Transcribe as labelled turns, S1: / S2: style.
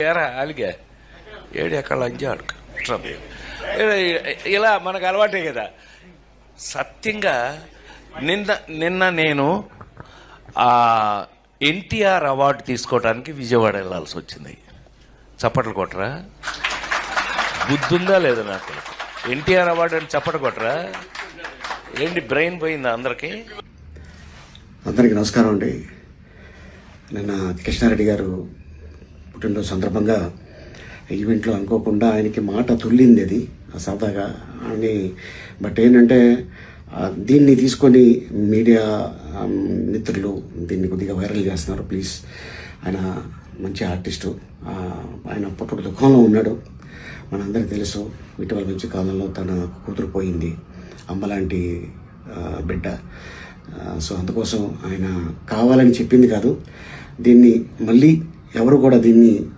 S1: ఏరా అలిగా ఏడు ఎక్కడ లంచాడు ఇలా మనకు అలవాటే కదా. సత్యంగా నిన్న నేను ఎన్టీఆర్ అవార్డు తీసుకోవడానికి విజయవాడ వెళ్ళాల్సి వచ్చింది. చప్పట్లు కొట్టరా? బుద్ధుందా లేదా నాకు? ఎన్టీఆర్ అవార్డు అని చప్పట్లు కొట్టరా? ఏంటి బ్రెయిన్ పోయిందా అందరికీ?
S2: అందరికీ నమస్కారం అండి. నిన్న కృష్ణారెడ్డి గారు పుట్టినరోజు సందర్భంగా ఈవెంట్లో అనుకోకుండా ఆయనకి మాట తుల్లింది అది సరదాగా అని. బట్ ఏంటంటే దీన్ని తీసుకొని మీడియా మిత్రులు దీన్ని కొద్దిగా వైరల్ చేస్తున్నారు. ప్లీజ్, ఆయన మంచి ఆర్టిస్టు, ఆయన పుట్టుడు దుఃఖంలో ఉన్నాడు, మనందరికీ తెలుసు. ఇటీవల మంచి కాలంలో తన కూతురు పోయింది, అమ్మలాంటి బిడ్డ. సో అందుకోసం ఆయన కావాలని చెప్పింది కాదు. దీన్ని మళ్ళీ ఎవరు కూడా దీన్ని